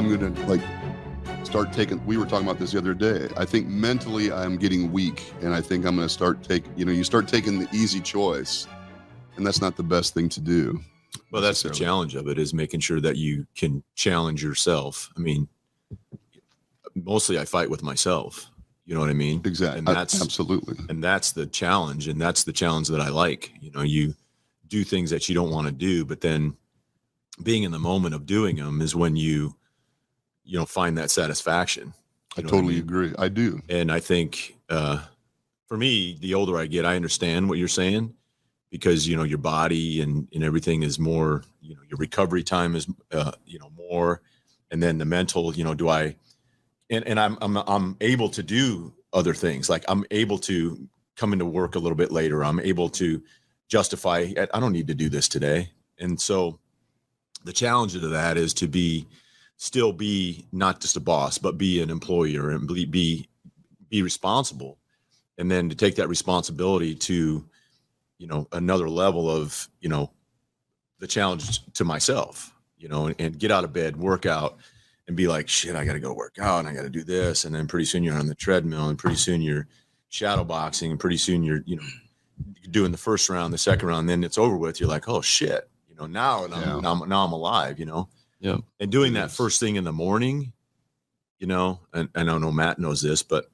I'm going to like start taking, we were talking about this the other day. I think mentally I'm getting weak, and I think I'm going to start taking, you start taking the easy choice, and that's not the best thing to do. Well, that's the challenge of it, is making sure that you can challenge yourself. I mean, mostly I fight with myself. You know what I mean? Exactly. And that's absolutely. And that's the challenge. And that's the challenge that I like. You do things that you don't want to do, but then being in the moment of doing them is when you find that satisfaction. I totally agree. I do. And I think, for me, the older I get, I understand what you're saying, because, your body and everything is more, your recovery time is, more. And then the mental, I'm able to do other things. Like I'm able to come into work a little bit later. I'm able to justify, I don't need to do this today. And so the challenge of that is to still be not just a boss, but be an employer and be responsible. And then to take that responsibility to, another level of, the challenge to myself, and get out of bed, work out, and be like, shit, I got to go work out and I got to do this. And then pretty soon you're on the treadmill, and pretty soon you're shadow boxing, and pretty soon you're, doing the first round, the second round, then it's over with. You're like, oh shit, now I'm alive, Yeah. And doing that first thing in the morning, and I don't know, Matt knows this, but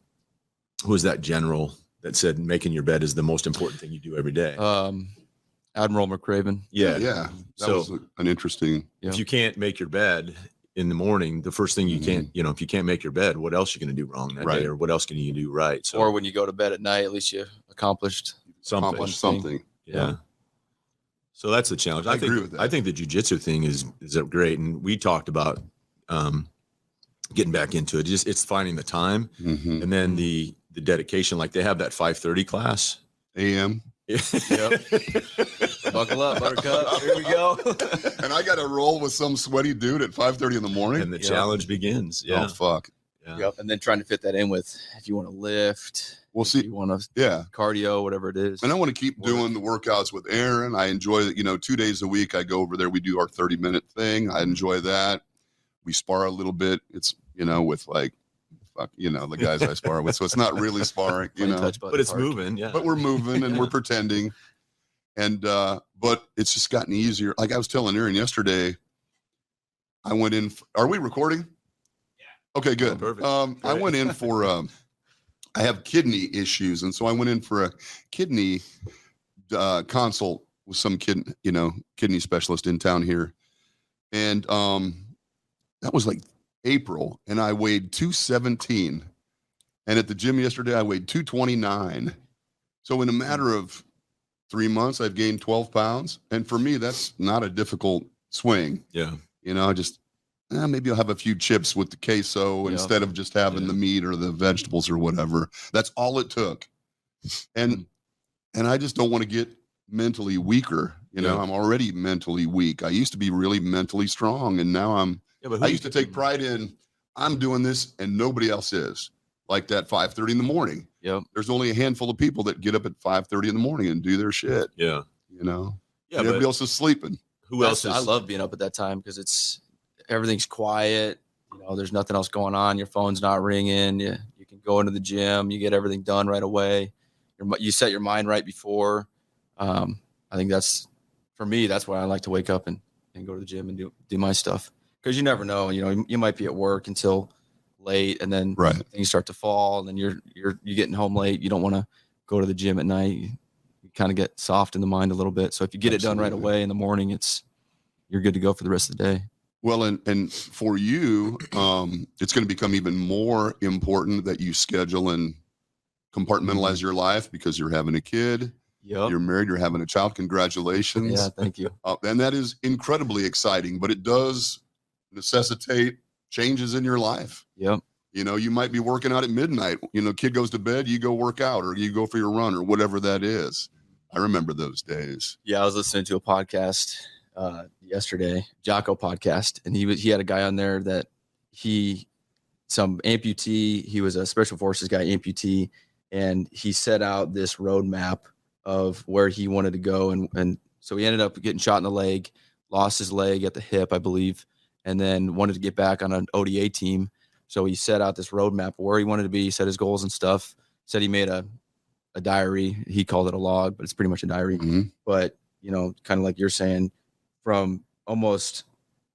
who was that general that said making your bed is the most important thing you do every day? Admiral McRaven. Yeah. Yeah. That was an interesting. If you can't make your bed in the morning, the first thing you can't, if you can't make your bed, what else are you going to do wrong that day, or what else can you do right? So, or when you go to bed at night, at least you accomplished something. Yeah. So that's the challenge. I agree with that. I think the jiu-jitsu thing is great. And we talked about, getting back into it. It's finding the time, and then the dedication. Like they have that 5:30 class. AM. Yep. Buckle up, Buttercup. Here we go. And I got to roll with some sweaty dude at 5:30 in the morning. And the challenge begins. Yeah. Oh, fuck. Yeah. Yep. And then trying to fit that in with, if you want to lift, We'll see. if you want to cardio, whatever it is. And I want to keep doing the workouts with Aaron. I enjoy that, 2 days a week I go over there. We do our 30-minute thing. I enjoy that. We spar a little bit. It's, with like, fuck, the guys I spar with. So it's not really sparring, but it's moving. Yeah. But we're moving and we're pretending. And, but it's just gotten easier. Like I was telling Aaron yesterday, I went in. Are we recording? Yeah. Okay, good. Oh, perfect. I went in for, I have kidney issues. And so I went in for a kidney consult with some kidney specialist in town here. And that was like April, and I weighed 217. And at the gym yesterday, I weighed 229. So in a matter of 3 months, I've gained 12 pounds. And for me, that's not a difficult swing. Yeah. Just maybe I'll have a few chips with the queso instead of just having the meat or the vegetables or whatever. That's all it took. And I just don't want to get mentally weaker. I'm already mentally weak. I used to be really mentally strong, and now I used to take pride in, I'm doing this and nobody else is. Like that 5:30 in the morning. Yep. There's only a handful of people that get up at 5:30 in the morning and do their shit. Yeah. Yeah, everybody else is sleeping. Who else I love being up at that time because everything's quiet. There's nothing else going on. Your phone's not ringing. You can go into the gym. You get everything done right away. You set your mind right before. I think for me, that's why I like to wake up and go to the gym and do my stuff. Because you never know, you might be at work until late, and then things start to fall, and then you're getting home late. You don't want to go to the gym at night. You kind of get soft in the mind a little bit. So if you get it done right away in the morning, you're good to go for the rest of the day. Well, and for you, it's going to become even more important that you schedule and compartmentalize your life because you're having a kid. Yep. You're married. You're having a child. Congratulations. Yeah, thank you. And that is incredibly exciting, but it does necessitate changes in your life. Yep. You might be working out at midnight. Kid goes to bed, you go work out, or you go for your run, or whatever that is. I remember those days. Yeah, I was listening to a podcast yesterday, Jocko podcast, and he had a guy on there that some amputee. He was a special forces guy, amputee, and he set out this roadmap of where he wanted to go, and so he ended up getting shot in the leg, lost his leg at the hip, I believe. and then wanted to get back on an ODA team. So he set out this roadmap of where he wanted to be, set his goals and stuff, said he made a diary. He called it a log, but it's pretty much a diary. Mm-hmm. But, kind of like you're saying, from almost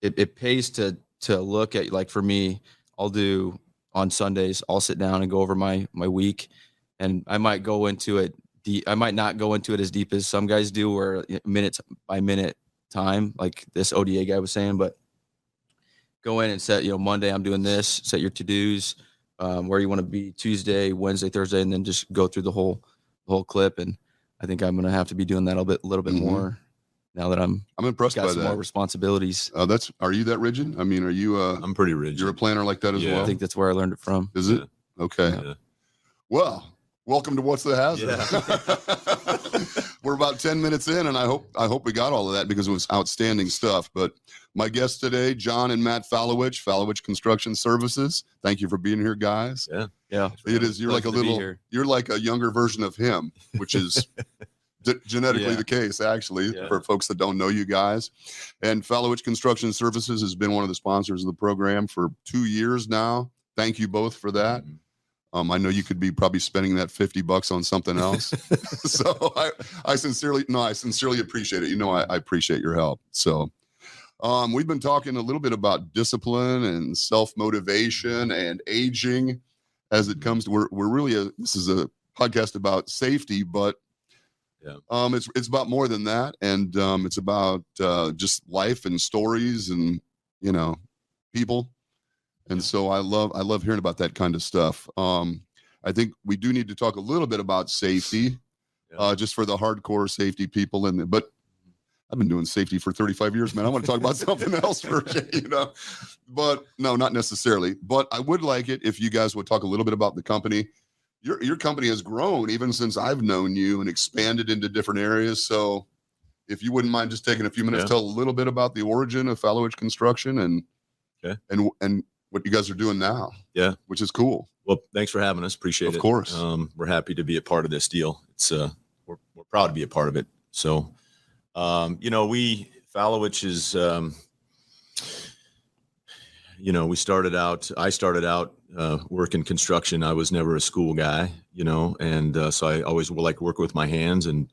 it pays to look at, like, for me, I'll do on Sundays, I'll sit down and go over my week, and I might go into it deep. I might not go into it as deep as some guys do, or minute by minute time, like this ODA guy was saying, but go in and set, Monday I'm doing this, set your to-dos, where you want to be Tuesday, Wednesday, Thursday, and then just go through the whole clip. And I think I'm going to have to be doing that a little bit more now that I'm impressed got by some that. more responsibilities. Are you that rigid? I mean, are you I'm pretty rigid. You're a planner like that as well? I think that's where I learned it from. Is it? Okay. Yeah. Well, welcome to What's the Hazard. Yeah. We're about 10 minutes in, and I hope we got all of that, because it was outstanding stuff. But my guests today, John and Matt Falewitch, Falewitch Construction Services. Thank you for being here, guys. Yeah. It is. You're like you're like a younger version of him, which is genetically the case, actually, for folks that don't know you guys. And Falewitch Construction Services has been one of the sponsors of the program for 2 years now. Thank you both for that. I know you could be probably spending that $50 on something else. So I sincerely appreciate it. I appreciate your help. So we've been talking a little bit about discipline and self-motivation and aging as it comes to, this is a podcast about safety, but it's about more than that. And it's about just life and stories and, people. And so I love hearing about that kind of stuff. I think we do need to talk a little bit about safety, just for the hardcore safety people. But I've been doing safety for 35 years, man. I want to talk about something else but no, not necessarily. But I would like it if you guys would talk a little bit about the company. Your company has grown even since I've known you and expanded into different areas. So if you wouldn't mind just taking a few minutes, tell a little bit about the origin of Falewitch Construction and what you guys are doing now. Yeah. Which is cool. Well, thanks for having us. Appreciate it. Of course. We're happy to be a part of this deal. It's we're proud to be a part of it. So, Falewitch is, I started out working construction. I was never a school guy, and so I always like working with my hands and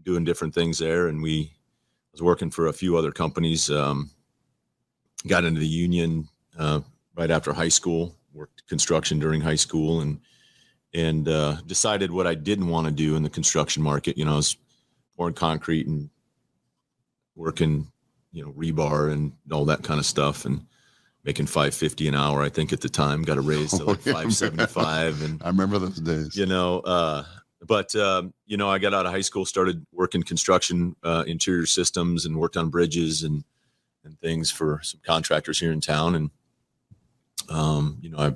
doing different things there. And I was working for a few other companies, got into the union right after high school, worked construction during high school, and decided what I didn't want to do in the construction market. I was pouring concrete and working, rebar and all that kind of stuff, and making $5.50 an hour, I think, at the time. Got a raise to like $5.75, and I remember those days. But I got out of high school, started working construction, interior systems, and worked on bridges and things for some contractors here in town. And I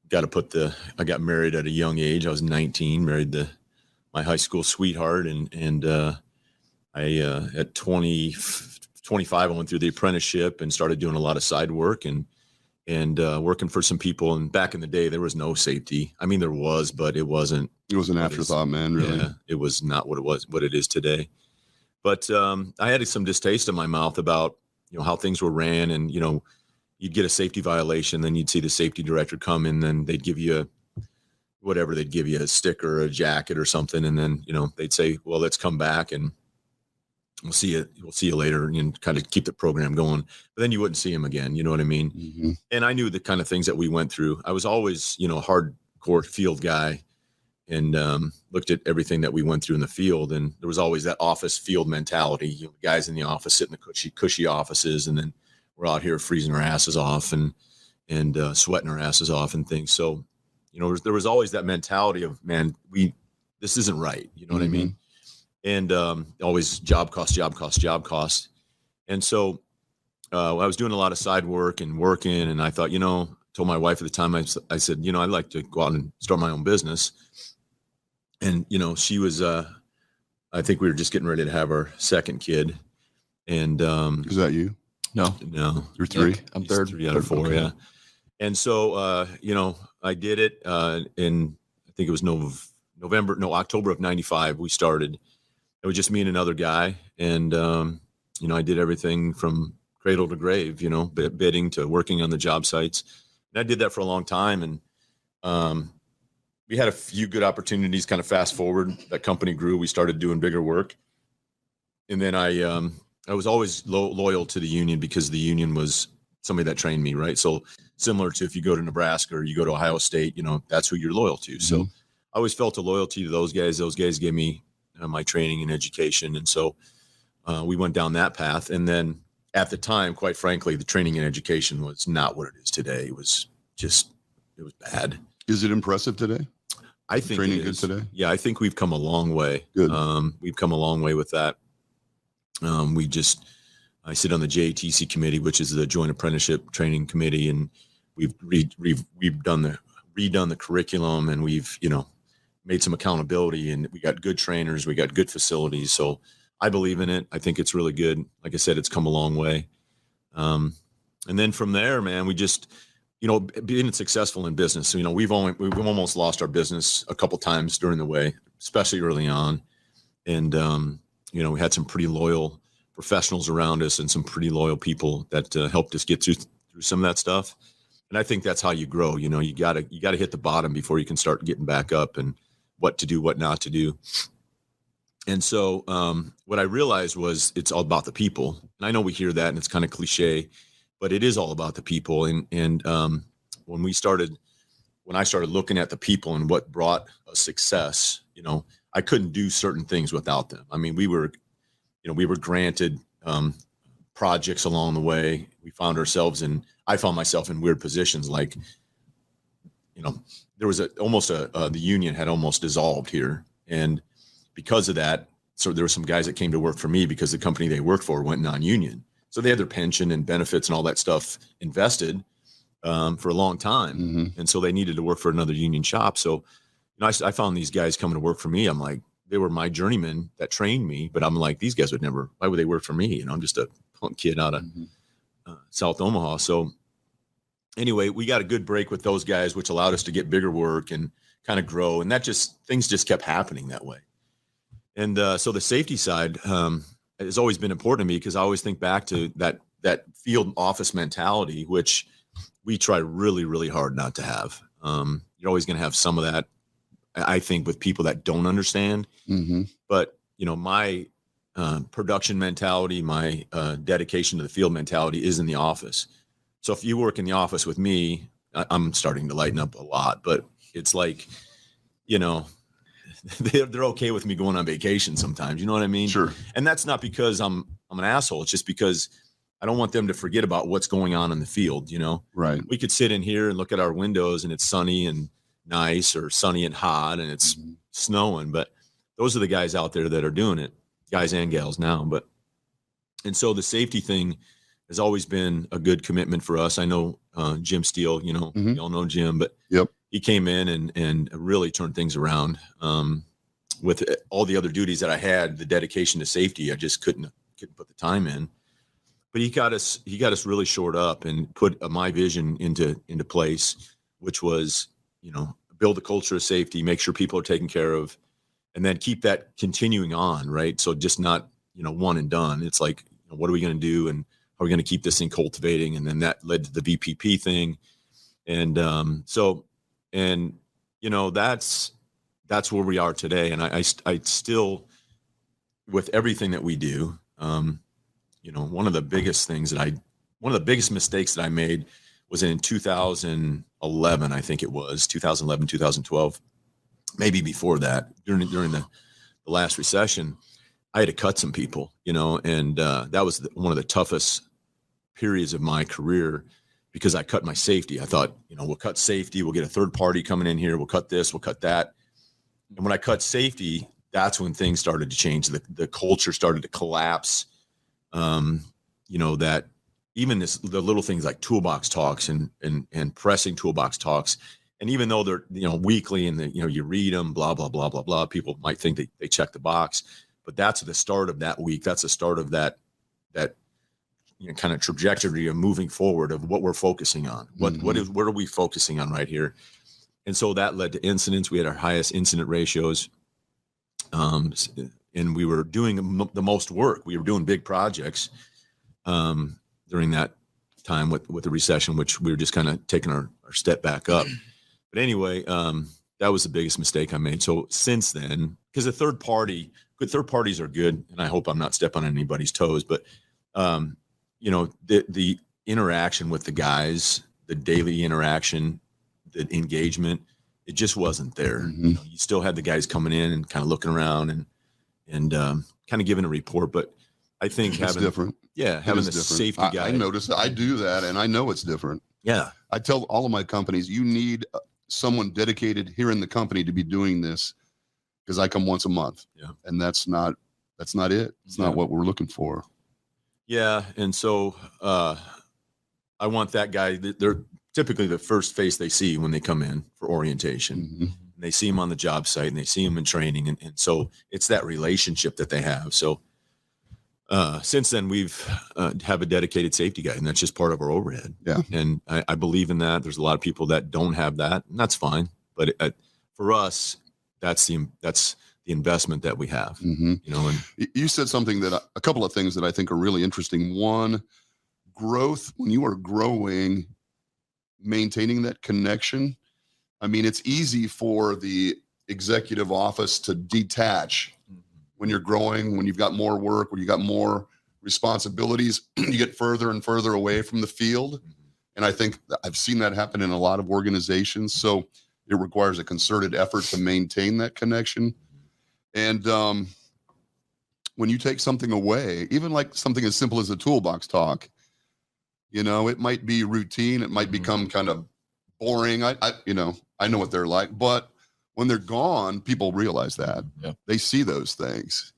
got married at a young age. I was 19, married my high school sweetheart, and I at 25, I went through the apprenticeship and started doing a lot of side work and working for some people. And back in the day, there was no safety. I mean, there was, but it wasn't. It was an afterthought, man. Really, it was not what it is today. But I had some distaste in my mouth about how things were ran, and you'd get a safety violation, then you'd see the safety director come in, then they'd give you they'd give you a sticker or a jacket or something, and then they'd say, well, let's come back and we'll see you later, and kind of keep the program going. But then you wouldn't see him again. You know what I mean? Mm-hmm. And I knew the kind of things that we went through. I was always, a hardcore field guy, and looked at everything that we went through in the field. And there was always that office field mentality. Guys in the office sit in the cushy offices, and then we're out here freezing our asses off and sweating our asses off and things. So, there was always that mentality of, man, this isn't right. You know what I mean? And always job cost. And so I was doing a lot of side work and working, and I thought, told my wife at the time, I said, I'd like to go out and start my own business. And, she was, I think we were just getting ready to have our second kid. And is that you? No. You're three? I'm third. 3 out of 4, yeah. And so, I did it in, I think it was October of 95, we started. It was just me and another guy. And, I did everything from cradle to grave, you know, bidding to working on the job sites. And I did that for a long time. And we had a few good opportunities. Kind of fast forward, that company grew. We started doing bigger work. And then I was always loyal to the union because the union was somebody that trained me, right? So similar to if you go to Nebraska or you go to Ohio State, you know, that's who you're loyal to. So I always felt a loyalty to those guys. Those guys gave me my training and education. And so we went down that path. And then at the time, quite frankly, the training and education was not what it is today. It was bad. Is it impressive today? I think training it is. Good today. Yeah, I think we've come a long way. Good. We've come a long way with that. I sit on the JATC committee, which is the Joint Apprenticeship Training Committee, and we've redone the curriculum, and we've, you know, made some accountability, and we got good trainers, we got good facilities. So I believe in it. I think it's really good. Like I said, it's come a long way. And then from there, man, we just, you know, being successful in business. So, you know, we've almost lost our business a couple times during the way, especially early on. And, you know, we had some pretty loyal professionals around us and some pretty loyal people that helped us get through some of that stuff. And I think that's how you grow. You know, you gotta hit the bottom before you can start getting back up, and what to do, what not to do. And so what I realized was it's all about the people. And I know we hear that and it's kind of cliche, but it is all about the people. And when I started looking at the people and what brought us success, you know, I couldn't do certain things without them. I mean, we were granted projects along the way. We found ourselves I found myself in weird positions. Like, you know, there was the union had almost dissolved here. And because of that, so there were some guys that came to work for me because the company they worked for went non-union. So they had their pension and benefits and all that stuff invested for a long time. Mm-hmm. And so they needed to work for another union shop. So, you know, I found these guys coming to work for me. I'm like, they were my journeymen that trained me, but I'm like, these guys why would they work for me? You know, I'm just a punk kid out of South Omaha. So anyway, we got a good break with those guys, which allowed us to get bigger work and kind of grow. And things just kept happening that way. And so the safety side has always been important to me because I always think back to that field office mentality, which we try really, really hard not to have. You're always going to have some of that, I think, with people that don't understand. Mm-hmm. But, you know, my production mentality, my dedication to the field mentality is in the office. So if you work in the office with me, I'm starting to lighten up a lot, but it's like, you know, they're okay with me going on vacation sometimes. You know what I mean? Sure. And that's not because I'm an asshole. It's just because I don't want them to forget about what's going on in the field. You know, right. We could sit in here and look at our windows and it's sunny and nice, or sunny and hot, and it's snowing. But those are the guys out there that are doing it, guys and gals now. And so the safety thing has always been a good commitment for us. I know Jim Steele, you know, you all know Jim, but yep. He came in and really turned things around. With all the other duties that I had, the dedication to safety, I just couldn't put the time in. But he got us really shored up and put my vision into place, which was, you know, build a culture of safety, make sure people are taken care of, and then keep that continuing on, right? So just not, you know, one and done. It's like, you know, what are we going to do, and how are we going to keep this thing cultivating? And then that led to the VPP thing, and and you know, that's where we are today. And I still, with everything that we do, you know, one of the biggest mistakes that I made was in 2011, I think it was 2011, 2012, maybe before that, during the last recession. I had to cut some people, you know, and that was one of the toughest periods of my career, because I cut my safety. I thought, you know, we'll cut safety, we'll get a third party coming in here, we'll cut this, we'll cut that. And when I cut safety, that's when things started to change. The culture started to collapse. You know, that even the little things like toolbox talks and pressing toolbox talks. And even though they're, you know, weekly and you know, you read them, blah, blah, blah, blah, blah, people might think they check the box, but that's the start of that week. That's the start of that, you know, kind of trajectory of moving forward of what we're focusing on. What are we focusing on right here? And so that led to incidents. We had our highest incident ratios. And we were doing the most work. We were doing big projects. during that time with the recession, which we were just kind of taking our step back up. But anyway, that was the biggest mistake I made. So since then, because the third parties are good, and I hope I'm not stepping on anybody's toes, but the interaction with the guys, the daily interaction, the engagement, it just wasn't there. Mm-hmm. You still had the guys coming in and kind of looking around and kind of giving a report, but I think It's different. having the safety guy. I notice that. I do that, and I know it's different. Yeah. I tell all of my companies, you need someone dedicated here in the company to be doing this, because I come once a month. Yeah. And that's not it. It's not what we're looking for. Yeah. And so I want that guy. They're typically the first face they see when they come in for orientation. Mm-hmm. And they see him on the job site and they see him in training. And so it's that relationship that they have. So since then, we've have a dedicated safety guy, and that's just part of our overhead. Yeah. And I believe in that. There's a lot of people that don't have that, and that's fine. But for us, that's the investment that we have. Mm-hmm. And you said something a couple of things that I think are really interesting. One, growth. When you are growing, maintaining that connection. I mean, it's easy for the executive office to detach when you're growing, when you've got more work, when you got more responsibilities, you get further and further away from the field. And I think I've seen that happen in a lot of organizations. So it requires a concerted effort to maintain that connection. And when you take something away, even like something as simple as a toolbox talk, it might be routine. It might become kind of boring. I know what they're like, but when they're gone, people realize that. Yeah. They see those things.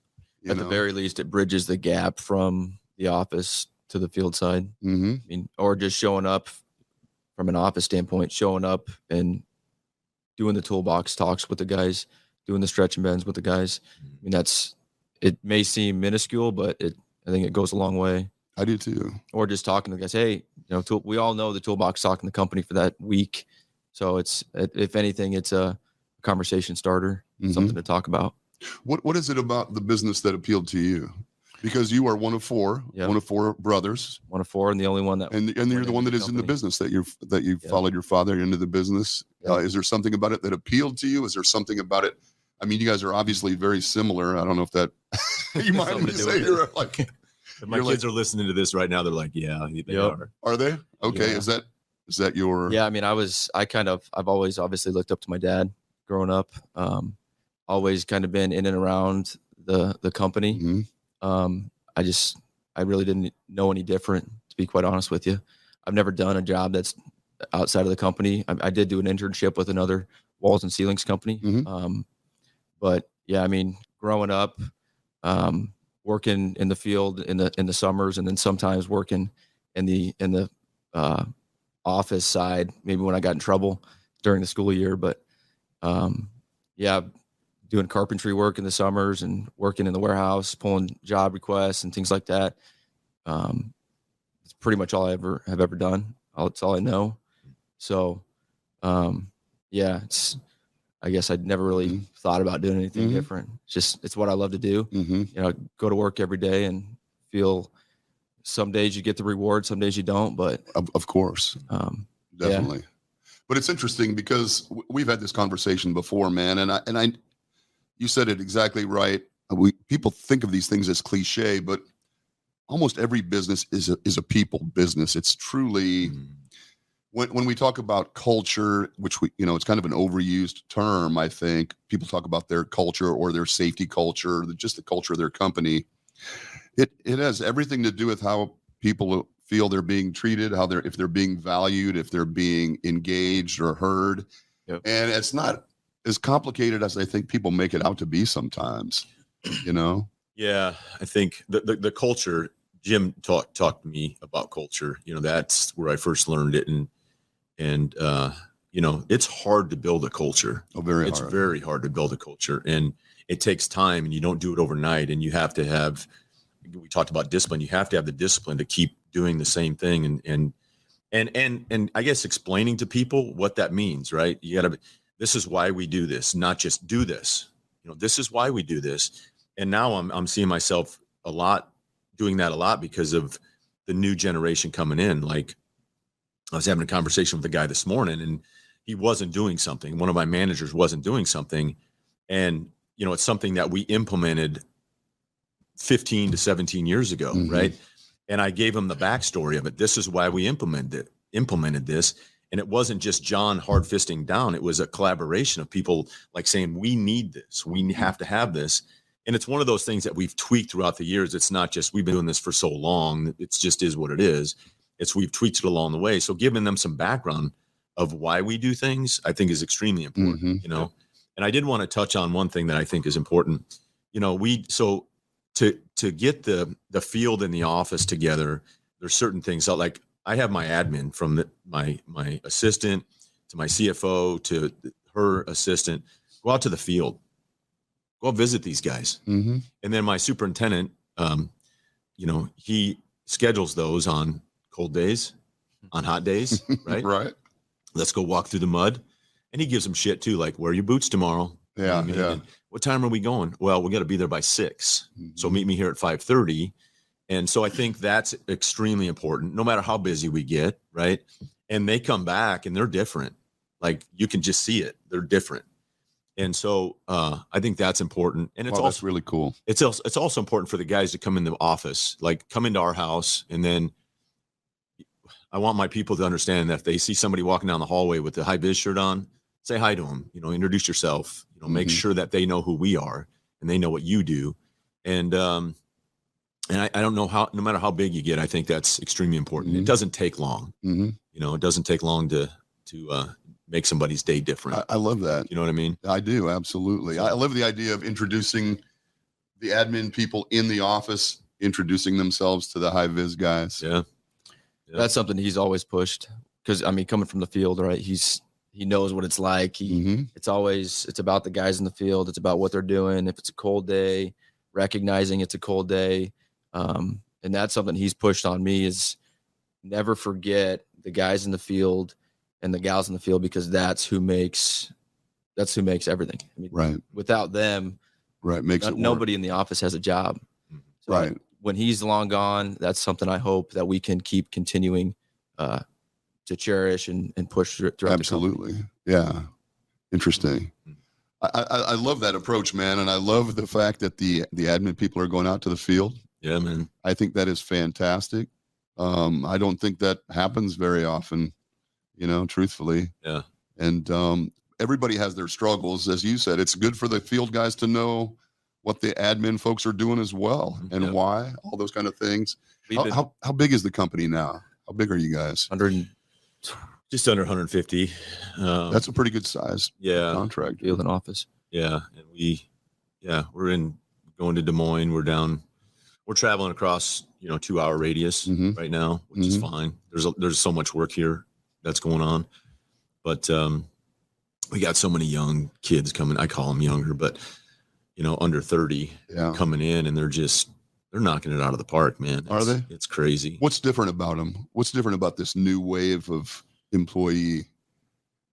At the very least, it bridges the gap from the office to the field side. Mm-hmm. I mean, or just showing up from an office standpoint, showing up and doing the toolbox talks with the guys, doing the stretch and bends with the guys. I mean, it may seem minuscule, but I think it goes a long way. I do too. Or just talking to the guys. Hey, we all know the toolbox talk in the company for that week. So it's, if anything, it's a conversation starter, something to talk about. What is it about the business that appealed to you? Because you are one of four brothers. One of four, and the only one that, and you're the one that is in the business, that you followed your father into the business. Is there something about it that appealed to you? Is there something about it? I mean, you guys are obviously very similar. I don't know if that you mind me saying you're like. If my kids are listening to this right now, they're like, yeah, they are. Are they? Okay. Yeah. Is that your? Yeah. I mean, I've always obviously looked up to my dad growing up. Always kind of been in and around the company. Mm-hmm. I really didn't know any different, to be quite honest with you. I've never done a job that's outside of the company. I did do an internship with another walls and ceilings company. Mm-hmm. But yeah, I mean, growing up, working in the field in the summers, and then sometimes working in the office side, maybe when I got in trouble during the school year. But yeah, doing carpentry work in the summers and working in the warehouse, pulling job requests and things like that. It's pretty much all I have ever done. It's all I know. So yeah, I guess I'd never really thought about doing anything different. It's what I love to do. Go to work every day and feel, some days you get the reward, some days you don't, but of course, definitely. Yeah. But it's interesting because we've had this conversation before, man. And you said it exactly right. People think of these things as cliche, but almost every business is a people business. It's truly, when we talk about culture, which it's kind of an overused term. I think people talk about their culture or their safety culture, just the culture of their company. It has everything to do with how people feel they're being treated, if they're being valued, if they're being engaged or heard. Yep. And it's not as complicated as I think people make it out to be sometimes. Yeah, I think the culture. Jim talked to me about culture. That's where I first learned it, and it's hard to build a culture. It's very hard to build a culture, and it takes time, and you don't do it overnight. And you have to have. We talked about discipline. You have to have the discipline to keep doing the same thing, and I guess explaining to people what that means. Right? You got to. This is why we do this, not just do this. This is why we do this. And now I'm seeing myself doing that a lot because of the new generation coming in. Like I was having a conversation with a guy this morning, and he wasn't doing something. One of my managers wasn't doing something. And, you know, it's something that we implemented 15 to 17 years ago. Right. And I gave him the backstory of it. This is why we implemented this. And it wasn't just John hard fisting down. It was a collaboration of people like saying, we need this, we have to have this. And it's one of those things that we've tweaked throughout the years. It's not just, we've been doing this for so long. It's just is what it is. It's, we've tweaked it along the way. So giving them some background of why we do things, I think is extremely important, you know? And I did want to touch on one thing that I think is important. You know, so to get the field and the office together, there's certain things. So like I have my admin from my assistant to my CFO to her assistant, go out to the field, go visit these guys. And then my superintendent, you know, he schedules those on cold days, on hot days, right? Right. Let's go walk through the mud. And he gives them shit too, like, wear your boots tomorrow. You know what I mean? And what time are we going? Well, we got to be there by 6. So meet me here at 5:30. And so I think that's extremely important, no matter how busy we get, right? And they come back and they're different. Like you can just see it. They're different. And so I think that's important. And it's also that's really cool. It's also important for the guys to come in the office, like come into our house. And then I want my people to understand that if they see somebody walking down the hallway with the high vis shirt on, say hi to them, you know, introduce yourself, you know, make sure that they know who we are and they know what you do. And I don't know how, no matter how big you get, I think that's extremely important. It doesn't take long, you know, it doesn't take long to make somebody's day different. I love that. You know what I mean? I do. Absolutely. I love the idea of introducing the admin people in the office, introducing themselves to the high vis guys. Yeah. That's something he's always pushed. Cause I mean, coming from the field, right. He knows what it's like. It's about the guys in the field. It's about what they're doing. If it's a cold day, recognizing it's a cold day. And that's something he's pushed on me is never forget the guys in the field and the gals in the field, because that's who makes everything. I mean, Right. Without them, Makes it work. nobody in the office has a job. So Right. When he's long gone, that's something I hope that we can keep continuing to cherish and push throughout Absolutely. Yeah. Interesting. I love that approach, man. And I love the fact that the admin people are going out to the field. Yeah, man. I think that is fantastic. I don't think that happens very often, you know, truthfully. Yeah. And everybody has their struggles. As you said, it's good for the field guys to know what the admin folks are doing as well and why, all those kind of things. How big is the company now? How big are you guys? Just under 150. That's a pretty good size contract. Field and office. Yeah. And we're going to Des Moines. We're traveling across, you know, 2-hour radius right now, which is fine. There's so much work here that's going on, but we got so many young kids coming. I call them younger, but you know, under 30 coming in, and they're knocking it out of the park, man. Are they? It's crazy. What's different about them? What's different about this new wave of employee?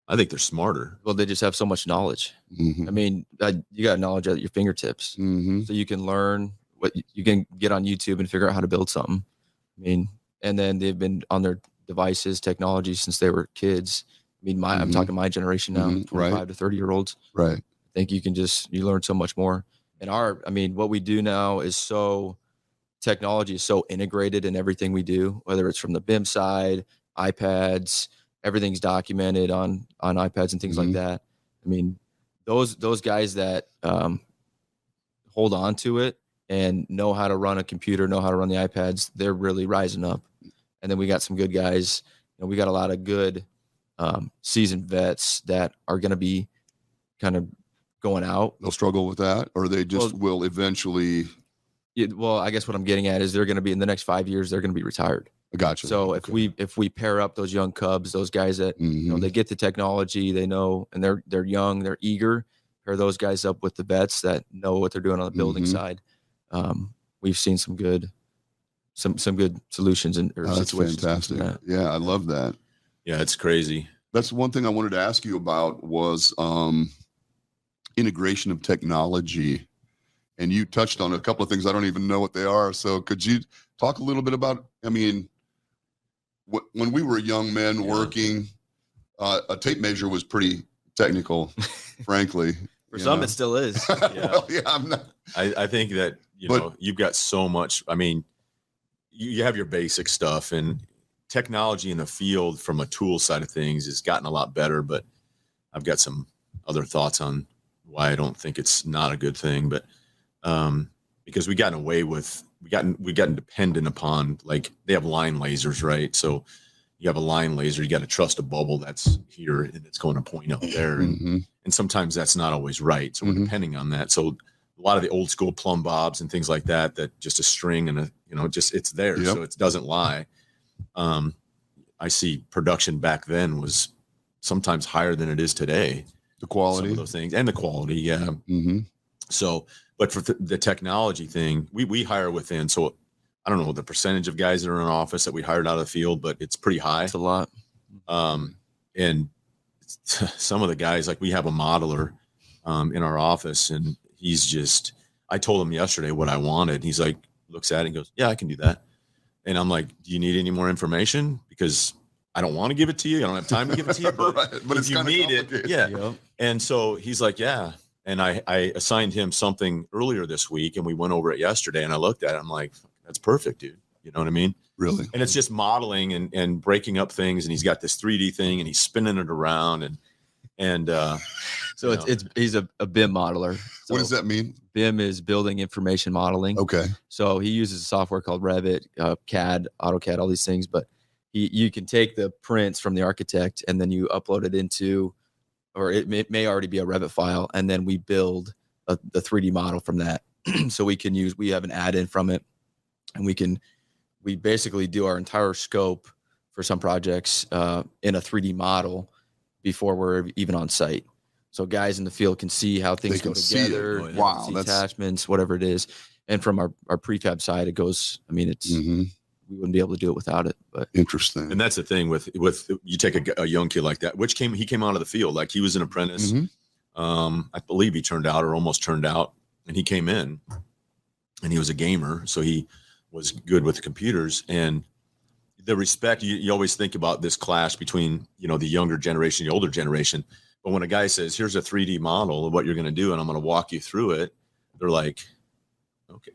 I think they're smarter. Well, they just have so much knowledge. I mean, you got knowledge at your fingertips, so you can learn what you can get on YouTube and figure out how to build something. I mean, and then they've been on their devices, technology since they were kids. I mean, I'm talking my generation now, 25 to 30-year-olds. Right. I think you learn so much more. And what we do now is technology is so integrated in everything we do, whether it's from the BIM side, iPads, everything's documented on iPads and things like that. I mean, those guys that hold on to it and know how to run a computer, know how to run the iPads, they're really rising up. And then we got some good guys. You know, we got a lot of good seasoned vets that are going to be kind of going out. They'll struggle with that, or they just will eventually. Well, I guess what I'm getting at is they're going to be in the next 5 years, they're going to be retired. I gotcha. So if we pair up those young cubs, those guys that you know, they get the technology, they know, and they're young, they're eager, pair those guys up with the vets that know what they're doing on the building side. We've seen some good solutions that's fantastic. Yeah, I love that. Yeah, it's crazy. That's one thing I wanted to ask you about was integration of technology. And you touched on a couple of things. I don't even know what they are. So could you talk a little bit about I mean, when we were young men working, a tape measure was pretty technical, frankly. For some, it still is. Well, yeah, I'm not. I think that, you've got so much. I mean, you have your basic stuff, and technology in the field from a tool side of things has gotten a lot better, but I've got some other thoughts on why I don't think it's not a good thing. But because we gotten dependent upon, like, they have line lasers, right? So you have a line laser, you got to trust a bubble that's here and it's going to point up there. And sometimes that's not always right. So we're depending on that. So a lot of the old school plumb bobs and things like that, that just a string and it's there. So it doesn't lie. I see production back then was sometimes higher than it is today. The quality, some of those things, and the quality. Yeah. So, but for the technology thing, we hire within. So I don't know the percentage of guys that are in our office that we hired out of the field, but it's pretty high. It's a lot. And some of the guys, like, we have a modeler in our office, and I told him yesterday what I wanted. He's like, looks at it and goes, yeah, I can do that. And I'm like, do you need any more information? Because I don't want to give it to you. I don't have time to give it to you, but, right. But if you need it. Yeah. Yep. And so he's like, yeah. And I assigned him something earlier this week, and we went over it yesterday, and I looked at it. I'm like, that's perfect, dude. You know what I mean? Really? And it's just modeling and breaking up things. And he's got this 3D thing, and he's spinning it around. So he's a BIM modeler. So what does that mean? BIM is building information modeling. Okay. So he uses a software called Revit, CAD, AutoCAD, all these things. But you can take the prints from the architect, and then you upload it into, or it may already be a Revit file, and then we build the 3D model from that. So we have an add-in from it, and we basically do our entire scope for some projects in a 3D model before we're even on site. So guys in the field can see how things go together. Oh, yeah. Wow, that's attachments, whatever it is. And from our prefab side, it goes, I mean, it's, we wouldn't be able to do it without it, but interesting. And that's the thing with you take a young kid like that, he came out of the field, like he was an apprentice. I believe he turned out or almost turned out, and he came in and he was a gamer. So he was good with the computers, and the respect, you always think about this clash between, the younger generation, the older generation. But when a guy says, here's a 3D model of what you're going to do, and I'm going to walk you through it, they're like,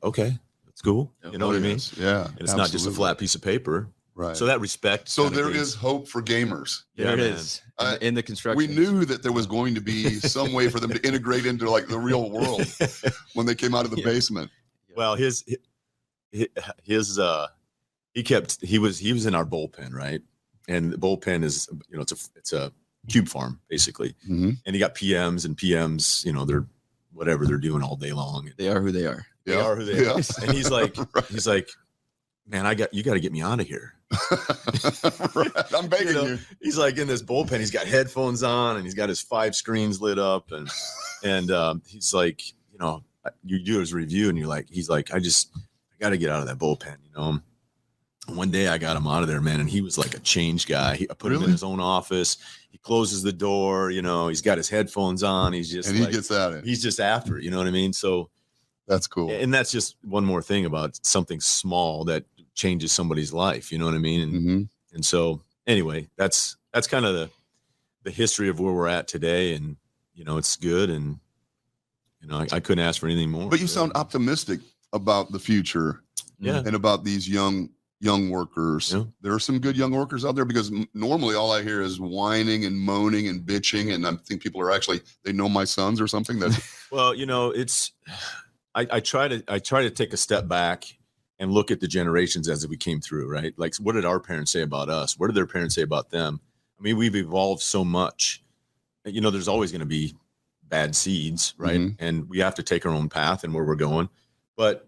okay, that's cool. You know what I mean? Yeah. And it's not just a flat piece of paper. Right. So that respect. So there is hope for gamers. There it is in the construction. We knew that there was going to be some way for them to integrate into, like, the real world when they came out of the basement. Well, he was in our bullpen, right? And the bullpen is, it's a cube farm basically. And he got PMs, and PMs, they're whatever they're doing all day long. They are who they are. They are who they are. And he's like, man, you got to get me out of here. Right. I'm begging you. He's like in this bullpen. He's got headphones on, and he's got his 5 screens lit up, and he's like, you do his review, and he's like, I got to get out of that bullpen, One day I got him out of there, man, and he was like a change guy. I put him in his own office. He closes the door, he's got his headphones on. He's just, and he gets at it. He's just after it, you know what I mean? So that's cool. And that's just one more thing about something small that changes somebody's life. You know what I mean? And so anyway, that's kind of the history of where we're at today. And, it's good. And, I couldn't ask for anything more. But you sound optimistic about the future. Yeah. And about these young workers. Yeah. There are some good young workers out there, because normally all I hear is whining and moaning and bitching. And I think people are they know my sons or something. Well, it's, I try to take a step back and look at the generations as we came through, right? Like, what did our parents say about us? What did their parents say about them? I mean, we've evolved so much. There's always going to be bad seeds, right? And we have to take our own path and where we're going. But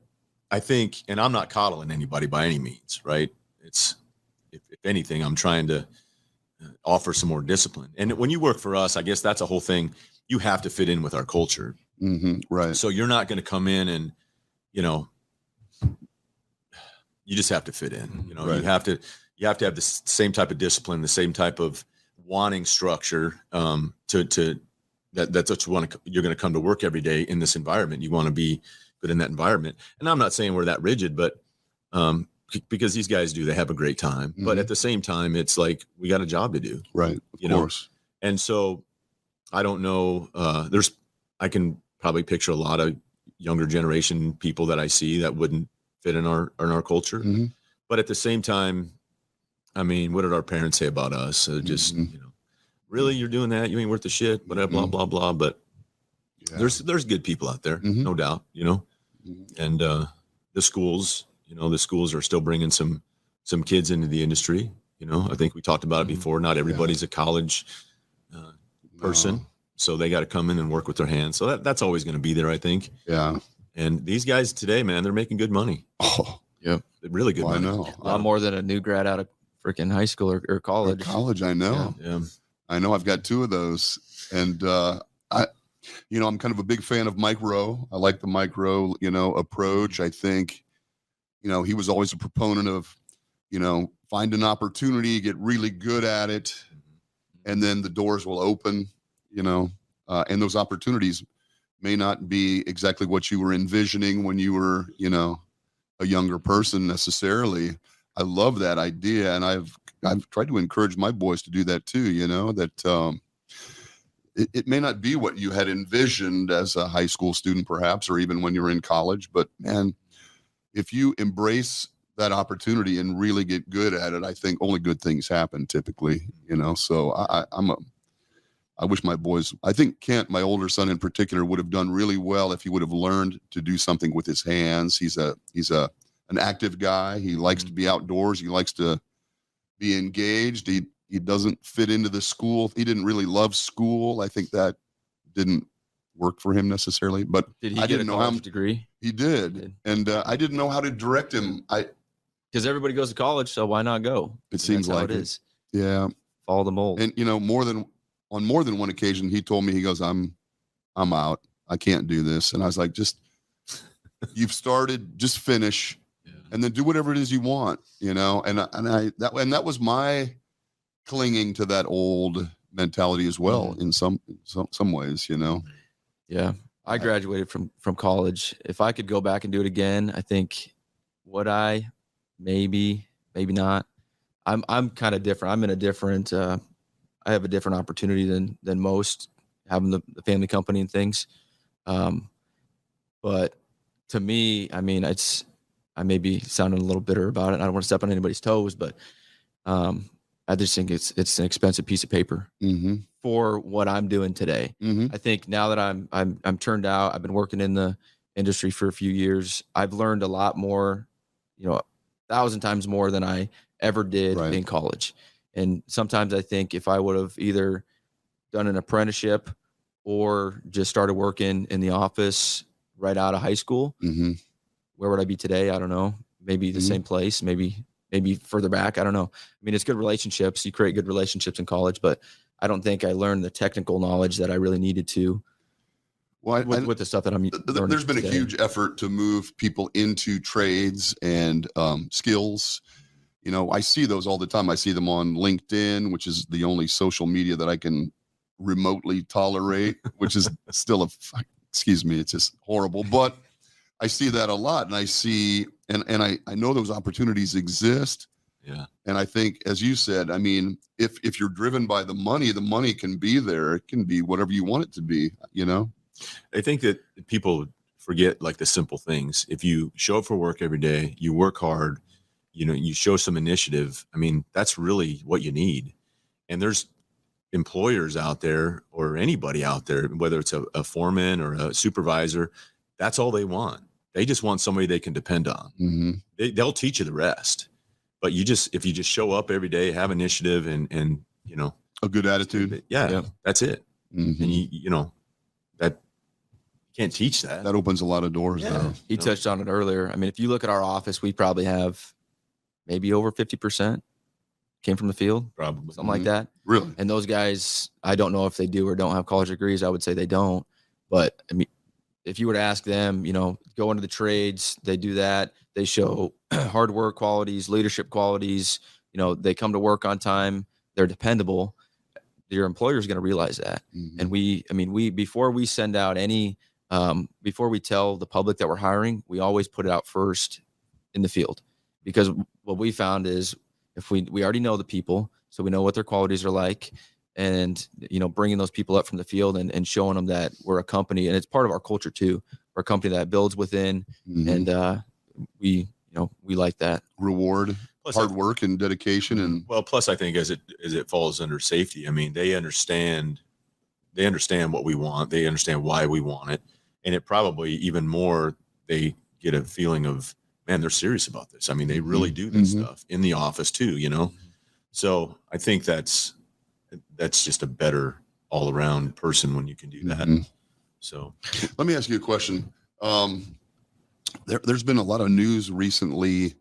I think, and I'm not coddling anybody by any means, right? It's, if anything, I'm trying to offer some more discipline. And when you work for us, I guess that's a whole thing. You have to fit in with our culture. Right. So you're not going to come in and, you just have to fit in. Right. You have to have the same type of discipline, the same type of wanting structure. That's what you're going to come to work every day in this environment. You want to be good in that environment. And I'm not saying we're that rigid, but because because these guys they have a great time, but at the same time, it's like, we got a job to do. Right. Of course. And so I don't know, I can probably picture a lot of younger generation people that I see that wouldn't fit in our culture. Mm-hmm. But at the same time, I mean, what did our parents say about us? Just, really, you're doing that? You ain't worth the shit, blah, blah, blah, blah. But there's good people out there, no doubt, and the schools are still bringing some kids into the industry. I think we talked about it before. Not everybody's a college person. No. So they got to come in and work with their hands. So that's always going to be there, I think. Yeah. And these guys today, man, they're making good money. Oh, yeah. Really good money. I know. A lot more than a new grad out of freaking high school or college. I know. Yeah. I know. I've got 2 of those. And, I'm kind of a big fan of Mike Rowe. I like the Mike Rowe, approach. I think, he was always a proponent of, find an opportunity, get really good at it, and then the doors will open, and those opportunities may not be exactly what you were envisioning when you were, a younger person necessarily. I love that idea. And I've tried to encourage my boys to do that too, that it may not be what you had envisioned as a high school student, perhaps, or even when you were in college, but man, if you embrace that opportunity and really get good at it, I think only good things happen typically, so I wish my boys, I think Kent, my older son in particular, would have done really well if he would have learned to do something with his hands. He's an active guy. He likes to be outdoors. He likes to be engaged. He doesn't fit into the school. He didn't really love school. I think that didn't work for him necessarily, but did he I get didn't a know college how degree? He did. And I didn't know how to direct him. Because everybody goes to college, so why not go? It seems like it is. Yeah. Follow the mold. And on more than one occasion, he told me, he goes, I'm out. I can't do this. And I was like, you've started, just finish, and then do whatever it is you want, and that was my clinging to that old mentality as well, in some ways, Yeah. I graduated from college. If I could go back and do it again, I think would I? Maybe not. I'm kind of different. I'm in a different I have a different opportunity than most, having the family company and things. But to me, I mean, I may be sounding a little bitter about it. I don't want to step on anybody's toes, but I just think it's an expensive piece of paper for what I'm doing today. I think now that I'm turned out, I've been working in the industry for a few years. I've learned a lot more, 1,000 times more than I ever did in college. And sometimes I think if I would have either done an apprenticeship or just started working in the office right out of high school, where would I be today? I don't know. Maybe the same place, maybe further back. I don't know. I mean, it's good relationships. You create good relationships in college, but I don't think I learned the technical knowledge that I really needed to. Well, with the stuff that I'm learning. There's been today. a huge effort to move people into trades and skills. I see those all the time. I see them on LinkedIn, which is the only social media that I can remotely tolerate, which is still excuse me, it's just horrible. But I see that a lot, and I see, and I know those opportunities exist. Yeah. And I think, as you said, I mean, if you're driven by the money can be there. It can be whatever you want it to be, I think that people forget like the simple things. If you show up for work every day, you work hard, you show some initiative. I mean, that's really what you need. And there's employers out there, or anybody out there, whether it's a foreman or a supervisor, that's all they want. They just want somebody they can depend on. They'll teach you the rest. But if you just show up every day, have initiative and a good attitude. Yeah. That's it. And that you can't teach that. That opens a lot of doors. Though. He touched on it earlier. I mean, if you look at our office, we probably have maybe over 50% came from the field, probably something like that. Really? And those guys, I don't know if they do or don't have college degrees. I would say they don't. But I mean, if you were to ask them, go into the trades, they do that. They show hard work qualities, leadership qualities. They come to work on time. They're dependable. Your employer is going to realize that. And we before we send out any, before we tell the public that we're hiring, we always put it out first in the field. because what we found is if we already know the people, so we know what their qualities are like, and bringing those people up from the field and showing them that we're a company, and it's part of our culture too. We're a company that builds within, and we like that. Reward Plus, hard work and dedication, and plus I think as it falls under safety, I mean, they understand what we want. They understand why we want it. And it probably even more, they get a feeling of, man, they're serious about this. I mean, they really do this stuff in the office too, So I think that's just a better all around person when you can do that. So let me ask you a question. There's been a lot of news recently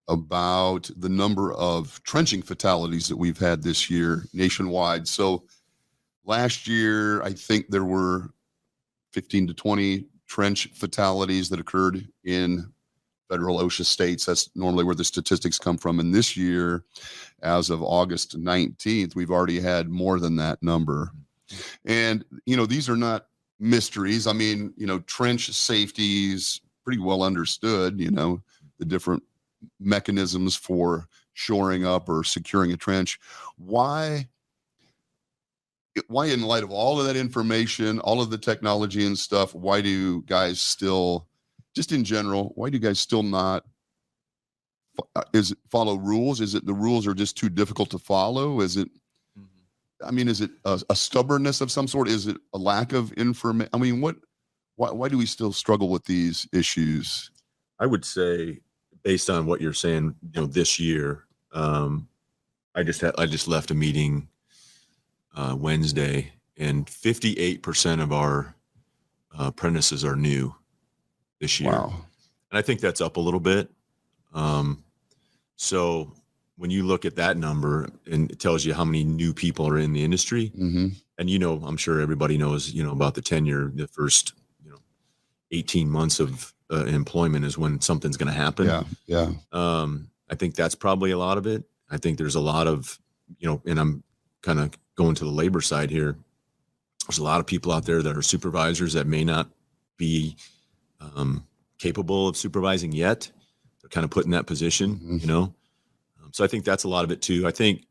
about the number of trenching fatalities that we've had this year nationwide. So last year, I think there were 15 to 20 trench fatalities that occurred in federal OSHA states. That's normally where the statistics come from. And this year, as of August 19th, we've already had more than that number. And, these are not mysteries. I mean, trench safety is pretty well understood, the different mechanisms for shoring up or securing a trench. Why in light of all of that information, all of the technology and stuff, why do guys still, just in general, why do guys still not follow rules? Is it the rules are just too difficult to follow? Is it, is it a stubbornness of some sort? Is it a lack of information? I mean, why do we still struggle with these issues? I would say, based on what you're saying, this year, I just left a meeting Wednesday, and 58% of our apprentices are new this year. Wow. And I think that's up a little bit. So when you look at that number, and it tells you how many new people are in the industry, and I'm sure everybody knows, about the tenure, the first 18 months of employment is when something's going to happen. Yeah. I think that's probably a lot of it. I think there's a lot of, and I'm kind of going to the labor side here. There's a lot of people out there that are supervisors that may not be capable of supervising yet. They're kind of put in that position, So I think that's a lot of it too. I think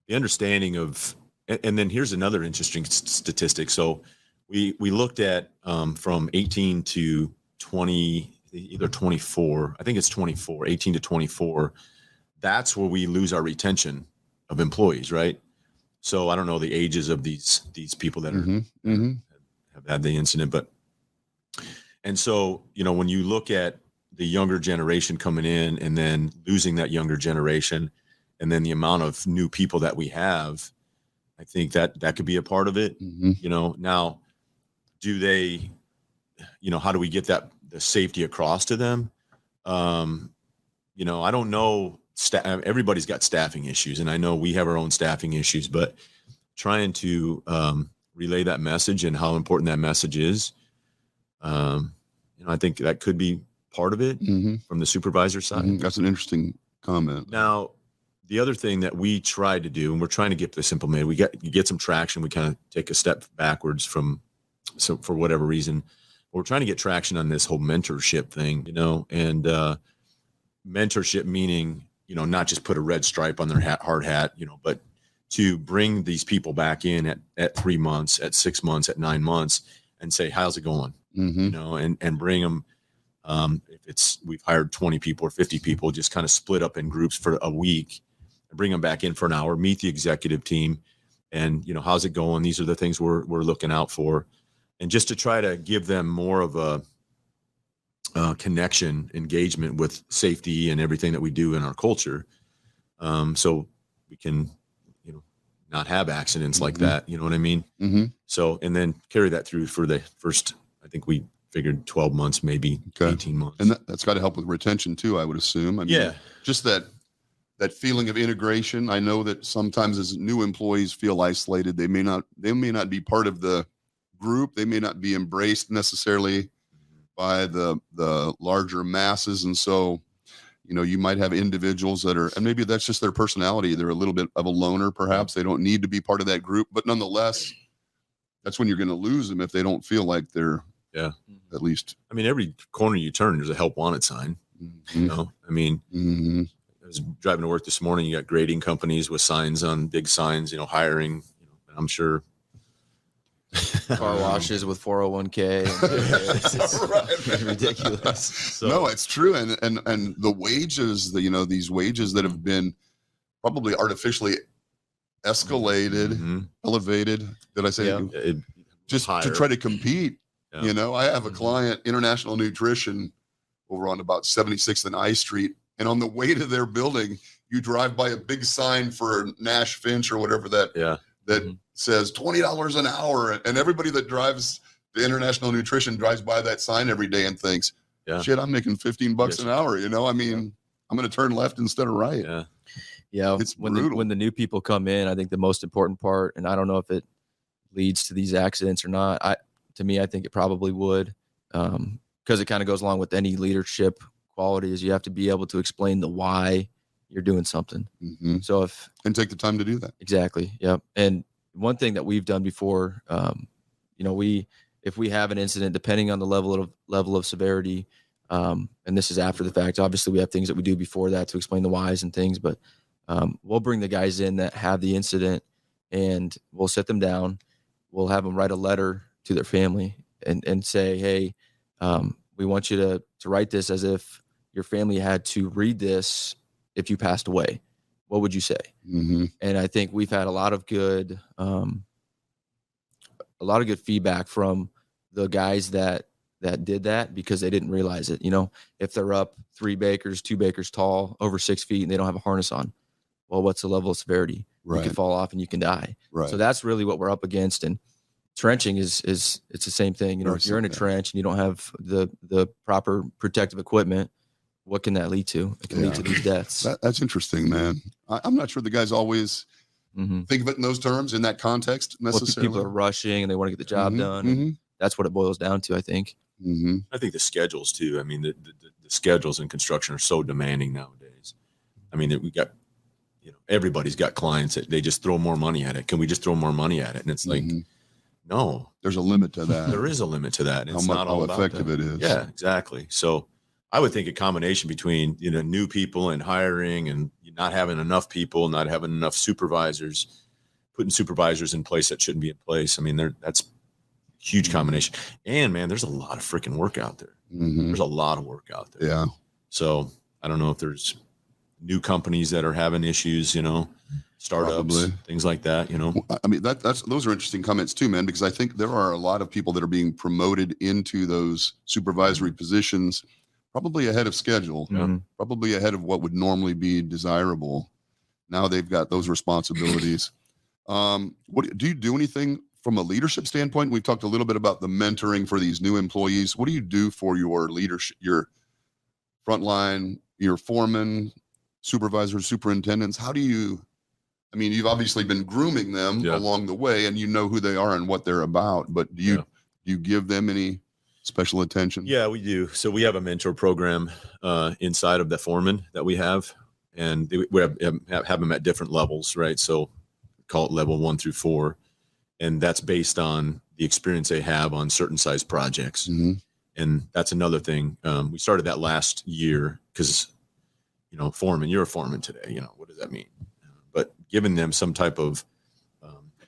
the understanding of, and then here's another interesting statistic. So we looked at from 18 to 20, either 24, I think it's 24, 18 to 24. That's where we lose our retention of employees, right? So I don't know the ages of these people that have had the incident, and so, when you look at the younger generation coming in and then losing that younger generation, and then the amount of new people that we have, I think that could be a part of it. Now, do they, how do we get the safety across to them? I don't know. Everybody's got staffing issues, and I know we have our own staffing issues, but trying to relay that message and how important that message is, I think that could be part of it from the supervisor side. That's an interesting comment. Now, the other thing that we tried to do, and we're trying to get this implemented, you get some traction. We kind of take a step backwards so for whatever reason, we're trying to get traction on this whole mentorship thing, and mentorship meaning, not just put a red stripe on their hard hat, but to bring these people back in at 3 months, at 6 months, at 9 months, and say, how's it going? And bring them. If we've hired 20 people or 50 people, just kind of split up in groups for a week and bring them back in for an hour, meet the executive team, and, how's it going? These are the things we're looking out for. And just to try to give them more of a connection, engagement with safety and everything that we do in our culture. So we can, not have accidents like that. You know what I mean? So, and then carry that through for the first, I think we figured 12 months, maybe 18 months. And that's got to help with retention too, I would assume. I mean, just that feeling of integration. I know that sometimes as new employees feel isolated, they may not be part of the group. They may not be embraced necessarily by the larger masses. And so, you might have individuals that are, and maybe that's just their personality. They're a little bit of a loner, perhaps. They don't need to be part of that group, but nonetheless, that's when you're going to lose them if they don't feel like they're at least. I mean, every corner you turn, there's a help wanted sign. You know, I mean, Mhm. I was driving to work this morning. You got grading companies with signs on big signs, you know, hiring, you know, and I'm sure Car washes with 401k. It's ridiculous. So, No, it's true. And the wages, these wages that have been probably artificially escalated, mhm. elevated. Did I say Yeah. just Higher. to try to compete? Yeah. I have a Mhm. client, International Nutrition, over on about 76th and I Street. And on the way to their building, you drive by a big sign for Nash Finch or whatever that Yeah. Mhm. says $20 an hour. And everybody that drives the International Nutrition drives by that sign every day and thinks, Yeah. shit, I'm making $15 an hour. I mean, I'm going to turn left instead of right. Yeah. Yeah, It's when brutal. when the new people come in, I think the most important part, and I don't know if it leads to these accidents or not. To me, I think it probably would, because it kind of goes along with any leadership qualities. You have to be able to explain the why you're doing something. Mhm. So And take the time to do that. exactly, yep. And one thing that we've done before, if we have an incident, depending on the level of severity, and this is after the fact. Obviously, we have things that we do before that to explain the whys and things, but we'll bring the guys in that have the incident, and we'll sit them down. We'll have them write a letter to their family and say, hey, we want you to write this as if your family had to read this if you passed away. What would you say? Mm-hmm. And I think we've had a lot of good feedback from the guys that did that, because they didn't realize it. If they're up 3 bakers, 2 bakers tall, over 6 feet, and they don't have a harness on, well, what's the level of severity? Right. You could fall off and you can die. Right. So that's really what we're up against. And trenching is it's the same thing. If you're in a trench and you don't have the proper protective equipment, what can that lead to? It can lead to these deaths. That's interesting, man. I'm not sure the guys always think of it in those terms, in that context necessarily. People are rushing and they want to get the job done. Mm-hmm. That's what it boils down to, I think. Mm-hmm. I think the schedules too. I mean, the schedules in construction are so demanding nowadays. I mean, we got, everybody's got clients that they just throw more money at it. Can we just throw more money at it? And it's like, no, there's a limit to that. There is a limit to that. It's not all about effective that. It is. Yeah, exactly. So I would think a combination between, new people and hiring and not having enough people, not having enough supervisors, putting supervisors in place that shouldn't be in place. I mean, that's a huge combination. And man, there's a lot of freaking work out there. Mm-hmm. There's a lot of work out there. Yeah. So I don't know if there's new companies that are having issues, startups, Probably. things like that, I mean, those are interesting comments too, man, because I think there are a lot of people that are being promoted into those supervisory positions, probably ahead of schedule, probably ahead of what would normally be desirable. Now they've got those responsibilities. What do you do anything from a leadership standpoint? We've talked a little bit about the mentoring for these new employees. What do you do for your leadership, your frontline, your foremen, supervisors, superintendents? You've obviously been grooming them along the way, and you know who they are and what they're about, but do you give them any special attention? Yeah, we do. So we have a mentor program inside of the foreman that we have, and we have them at different levels, right? So call it level 1 through 4. And that's based on the experience they have on certain size projects. Mm-hmm. And that's another thing. We started that last year because, foreman, you're a foreman today. What does that mean? But giving them some type of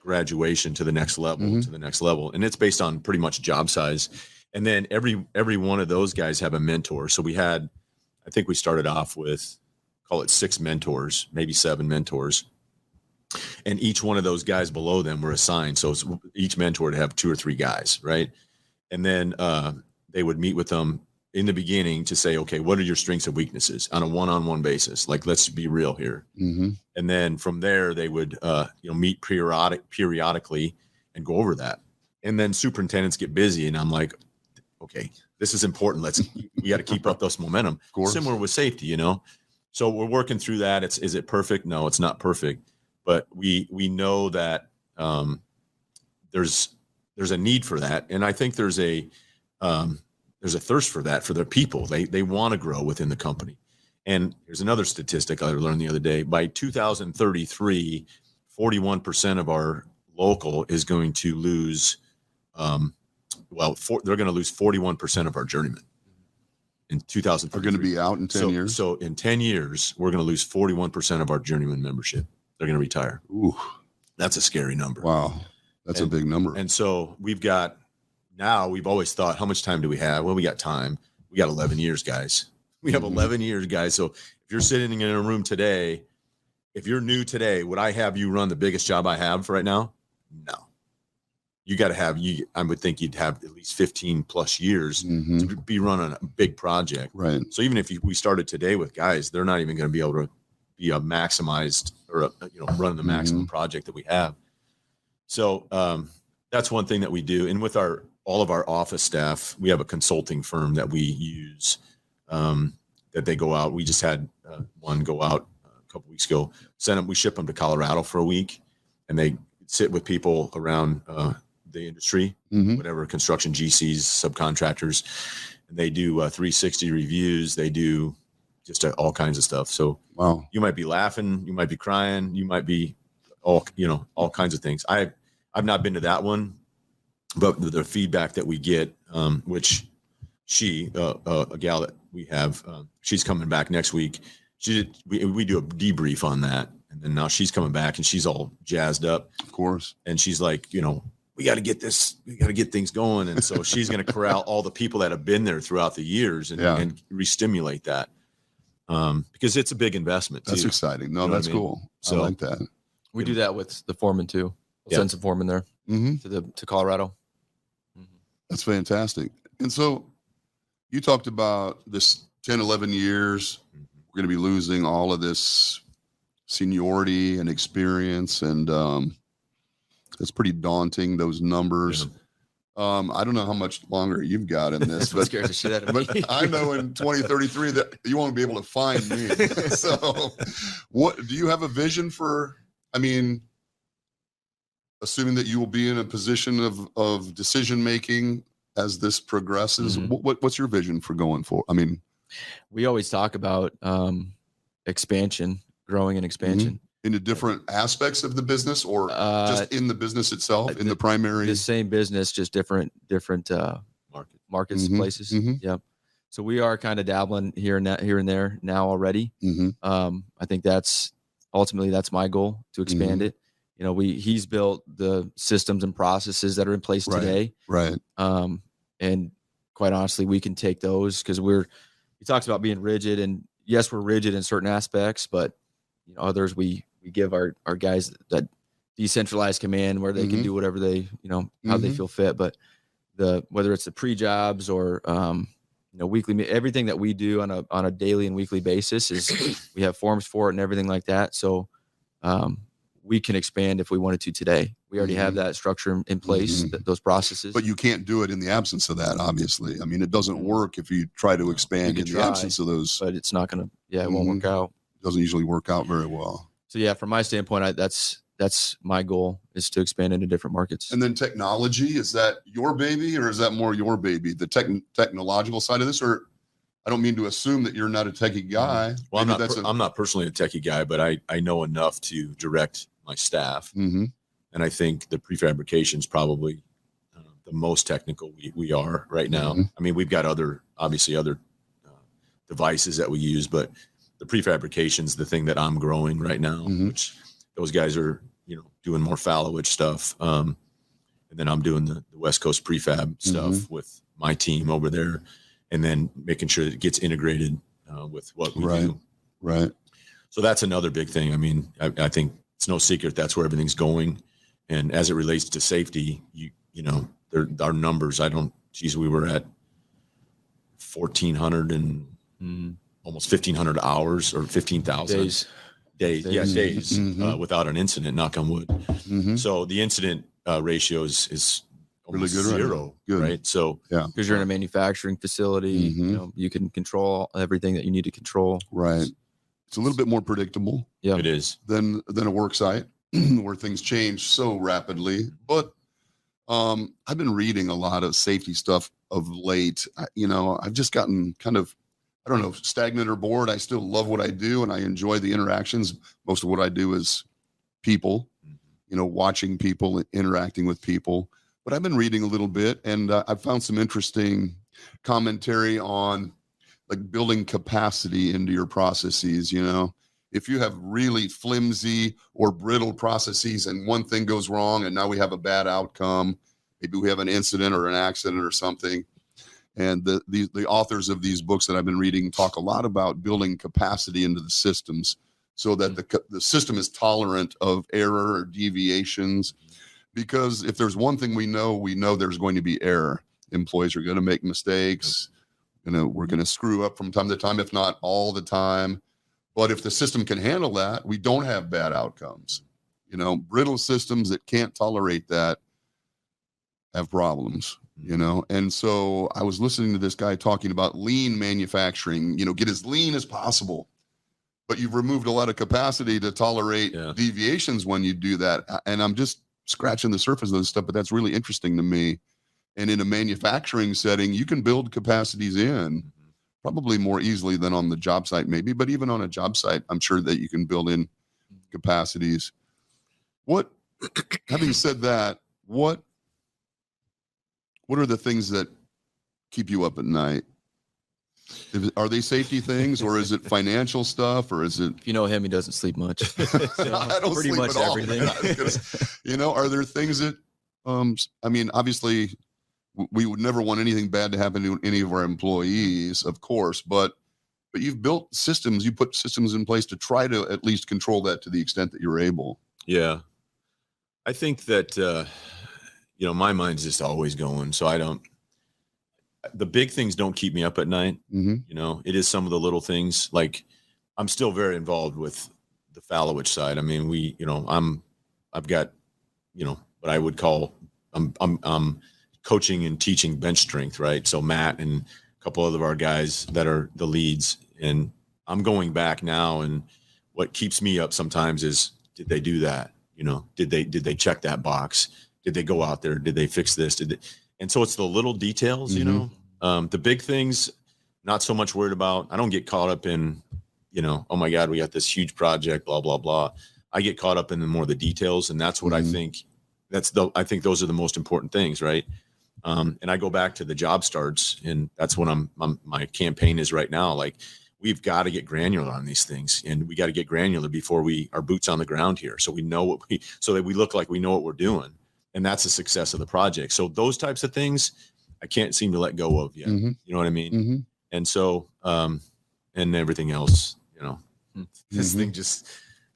graduation to the next level, and it's based on pretty much job size. And then every one of those guys have a mentor. So I think we started off with, call it 6 mentors, maybe 7 mentors. And each one of those guys below them were assigned. So each mentor would have 2 or 3 guys, right? And then they would meet with them in the beginning to say, okay, what are your strengths and weaknesses on a one-on-one basis? Like, let's be real here. Mm-hmm. And then from there, they would meet periodically and go over that. And then superintendents get busy, and I'm like, okay, this is important. We got to keep up this momentum. Of course. Similar with safety, So we're working through that. Is it perfect? No, it's not perfect. But we know that there's a need for that, and I think there's a thirst for that for their people. They want to grow within the company. And here's another statistic I learned the other day. By 2033, 41% of our local is going to lose. They're going to lose 41% of our journeymen. in 2000 Are going to be out in 10 years. So in 10 years, we're going to lose 41% of our journeyman membership. They're going to retire. Ooh, that's a scary number. Wow. That's a big number. And so we've always thought, how much time do we have? Well, we got time. We got 11 years, guys. We have 11 years, guys. So if you're sitting in a room today, if you're new today, would I have you run the biggest job I have right now? No. You got to have, I would think you'd have at least 15 plus years to be running a big project. Right. So even if we started today with guys, they're not even going to be able to be a maximized or running the maximum project that we have. So that's one thing that we do. And with all of our office staff, we have a consulting firm that we use that they go out. We just had one go out a couple weeks ago. We ship them to Colorado for a week, and they sit with people around the industry, whatever construction GCs, subcontractors, and they do 360 reviews. They do just all kinds of stuff. So wow, you might be laughing, you might be crying, you might be all kinds of things. I've not been to that one, but the feedback that we get, which a gal that we have, she's coming back next week. We do a debrief on that. And then now she's coming back and she's all jazzed up. Of course. And she's like, we got to get things going. And so she's going to corral all the people that have been there throughout the years and re-stimulate that. Because it's a big investment too. That's exciting. No, that's cool. So, I like that. We do that with the foreman too. We'll send some foremen there to Colorado. That's fantastic. And so you talked about this 10, 11 years, we're going to be losing all of this seniority and experience. And it's pretty daunting, those numbers. I don't know how much longer you've got in this, but, scares the shit out of me. but I know in 2033 that you won't be able to find me. So what do you have a vision for? I mean, assuming that you will be in a position of decision making as this progresses, what's your vision for going forward? I mean, we always talk about expansion, growing and expansion into different aspects of the business, or just in the business itself, in the primary. The same business, just different markets, places. Yeah. So we are kind of dabbling here and there now already. I think that's ultimately my goal, to expand it. He's built the systems and processes that are in place today. Right. And quite honestly, we can take those, because he talks about being rigid, and yes, we're rigid in certain aspects, but others we give our guys that decentralized command where they can do whatever they, how they feel fit. But whether it's the pre-jobs or, weekly, everything that we do on a daily and weekly basis is we have forms for it and everything like that. So, we can expand if we wanted to today. We already have that structure in place, those processes. But you can't do it in the absence of that, obviously. I mean, it doesn't work if you try to expand in the absence of those. But it's not going to, it won't work out. It doesn't usually work out very well. So yeah, from my standpoint, that's my goal, is to expand into different markets. And then technology, is that your baby, or is that more your baby, the technological side of this? Or I don't mean to assume that you're not a techie guy. Well, I'm not personally a techie guy, but I know enough to direct my staff. And I think the prefabrication is probably the most technical we are right now. I mean, we've got other devices that we use, but the prefabrication is the thing that I'm growing right now, which those guys are, doing more Falewitch stuff. And then I'm doing the West Coast prefab stuff with my team over there, and then making sure that it gets integrated with what we do. Right. So that's another big thing. I mean, I think it's no secret that's where everything's going. And as it relates to safety, our numbers, we were at 1,400 and almost 1,500 hours, or 15,000 days without an incident, knock on wood. So the incident ratio is almost really good, zero, right? So because you're in a manufacturing facility, you can control everything that you need to control. Right. It's a little bit more predictable. Yeah, it is. Than a work site where things change so rapidly. But I've been reading a lot of safety stuff of late. I've just gotten kind of, I don't know, stagnant or bored. I still love what I do, and I enjoy the interactions. Most of what I do is people, watching people, interacting with people. But I've been reading a little bit, and I've found some interesting commentary on like building capacity into your processes. You know, if you have really flimsy or brittle processes and one thing goes wrong and now we have a bad outcome, maybe we have an incident or an accident or something. And the authors of these books that I've been reading talk a lot about building capacity into the systems so that the system is tolerant of error or deviations. Because if there's one thing we know there's going to be error. Employees are going to make mistakes. You know, we're going to screw up from time to time, if not all the time. But if the system can handle that, we don't have bad outcomes. You know, brittle systems that can't tolerate that have problems, you know? And so I was listening to this guy talking about lean manufacturing, you know, get as lean as possible. But you've removed a lot of capacity to tolerate deviations when you do that. And I'm just scratching the surface of this stuff, but that's really interesting to me. And in a manufacturing setting, you can build capacities in probably more easily than on the job site, maybe. But even on a job site, I'm sure that you can build in capacities. Having said that, what are the things that keep you up at night? Are they safety things, or is it financial stuff, or is it? If you know him, he doesn't sleep much. So I don't pretty sleep much at all. everything. You know, are there things that, I mean, obviously, we would never want anything bad to happen to any of our employees, of course, but you've built systems, you put systems in place to try to at least control that to the extent that you're able. Yeah. I think that, you know, my mind's just always going. So the big things don't keep me up at night. Mm-hmm. You know, it is some of the little things. Like, I'm still very involved with the Falewitch side. I mean, I've got, you know, what I would call, I'm coaching and teaching bench strength, right? So Matt and a couple of our guys that are the leads, and I'm going back now. And what keeps me up sometimes is, did they do that? You know, did they check that box? Did they go out there? Did they fix this? And so it's the little details, you know, the big things, not so much worried about. I don't get caught up in, you know, oh my God, we got this huge project, blah, blah, blah. I get caught up in the details. And that's what I think I think those are the most important things. Right. And I go back to the job starts, and that's what my campaign is right now. Like, we've got to get granular on these things, and we got to get granular before our boots on the ground here. So we know so that we look like we know what we're doing. And that's the success of the project. So those types of things I can't seem to let go of yet. Mm-hmm. You know what I mean? Mm-hmm. And so, and everything else, you know, this thing just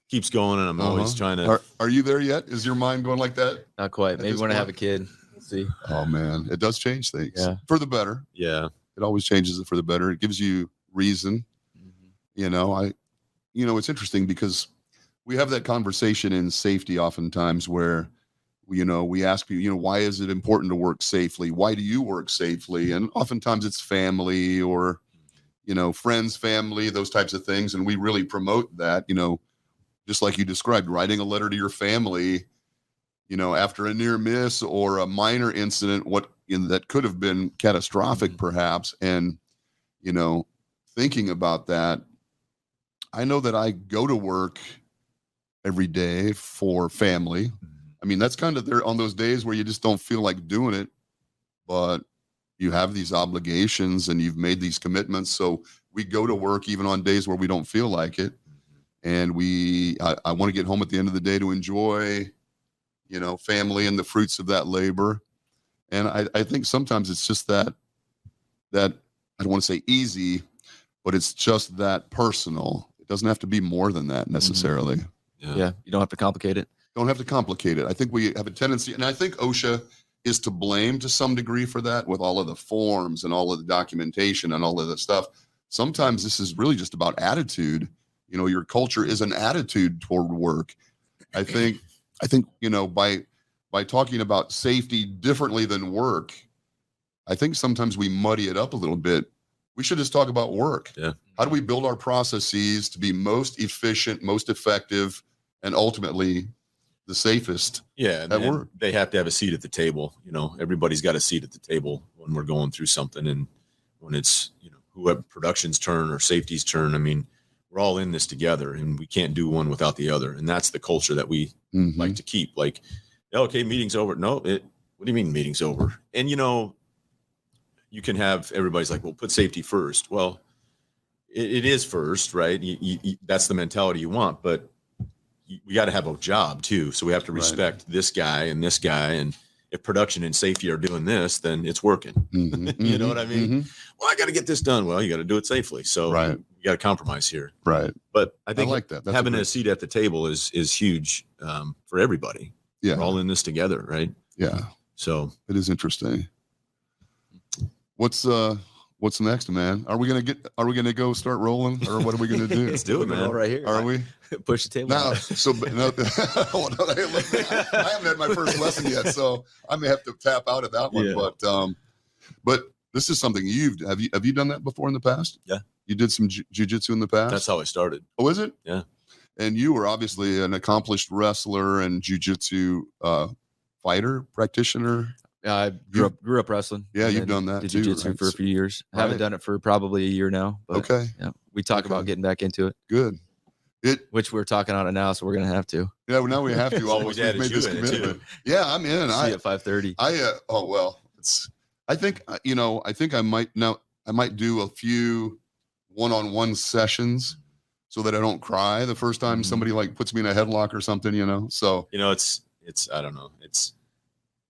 keeps going, and I'm always trying to. Are you there yet? Is your mind going like that? Not quite. Maybe when I have a kid. We'll see. Oh man, it does change things for the better. Yeah. It always changes it for the better. It gives you reason. You know, it's interesting because we have that conversation in safety oftentimes where, you know, we ask people, you know, why is it important to work safely? Why do you work safely? And oftentimes it's family or, you know, friends, family, those types of things. And we really promote that, you know, just like you described, writing a letter to your family, you know, after a near miss or a minor incident, that could have been catastrophic perhaps. And, you know, thinking about that, I know that I go to work every day for family. I mean, that's kind of there on those days where you just don't feel like doing it, but you have these obligations and you've made these commitments. So we go to work even on days where we don't feel like it. And I want to get home at the end of the day to enjoy, you know, family and the fruits of that labor. And I think sometimes it's just that I don't want to say easy, but it's just that personal. It doesn't have to be more than that necessarily. Yeah. You don't have to complicate it. Don't have to complicate it. I think we have a tendency, and I think OSHA is to blame to some degree for that with all of the forms and all of the documentation and all of the stuff. Sometimes this is really just about attitude. You know, your culture is an attitude toward work. I think, you know, by talking about safety differently than work, I think sometimes we muddy it up a little bit. We should just talk about work. Yeah. How do we build our processes to be most efficient, most effective, and ultimately the safest? Yeah. At work. They have to have a seat at the table. You know, everybody's got a seat at the table when we're going through something. And when it's, you know, whoever production's turn or safety's turn, I mean, we're all in this together, and we can't do one without the other. And that's the culture that we like to keep. Like, okay, meeting's over. No, what do you mean meeting's over? And, you know, you can have everybody's like, well, put safety first. Well, it is first, right? That's the mentality you want, but we got to have a job too. So we have to respect this guy. And if production and safety are doing this, then it's working. Mm-hmm, you know what I mean? Mm-hmm. Well, I got to get this done. Well, you got to do it safely. So you got to compromise here. Right. But I think like that. That's having a seat at the table is huge for everybody. Yeah. We're all in this together, right? Yeah. So it is interesting. What's next, man? Are we gonna go start rolling, or what are we gonna do? let's do it, man. Right here. Are we? Push the table. No, I haven't had my first lesson yet, so I may have to tap out of that one. Yeah. But this is something have you done that before in the past? Yeah. You did some jiu-jitsu in the past? That's how I started. Oh, is it? Yeah. And you were obviously an accomplished wrestler and jiu-jitsu fighter, practitioner. I grew up wrestling. Yeah, you've done that did too. jiu-jitsu Right? for a few years. I haven't done it for probably a year now. But Okay. yeah, we talk about getting back into it. Good. Which we're talking on it now, so we're gonna have to. Yeah, well, now we have to. Almost we added made you this in it, commitment. too. Yeah, I'm in. See you at 5:30. I think I might do a few one-on-one sessions so that I don't cry the first time somebody like puts me in a headlock or something, So it's I don't know.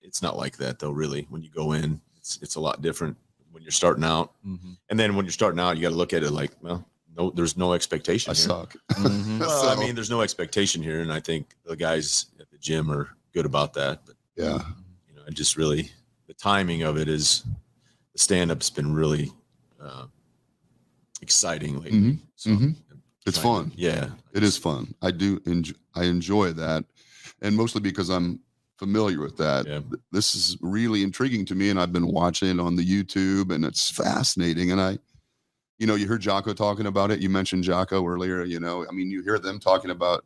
It's not like that though, really. When you go in, it's a lot different when you're starting out. Mm-hmm. And then when you're starting out, you got to look at it like, well, no, there's no expectation. I here. suck. Mm-hmm. Well, I mean, there's no expectation here, and I think the guys at the gym are good about that. But Yeah. I just really the timing of it is the stand-up's been really exciting lately. Mm-hmm. So Mm-hmm. It's fun. Yeah, It is fun. I enjoy that, and mostly because I'm familiar with that. Yeah. This is really intriguing to me, and I've been watching it on the YouTube, and it's fascinating. And you heard Jocko talking about it. You mentioned Jocko earlier. You hear them talking about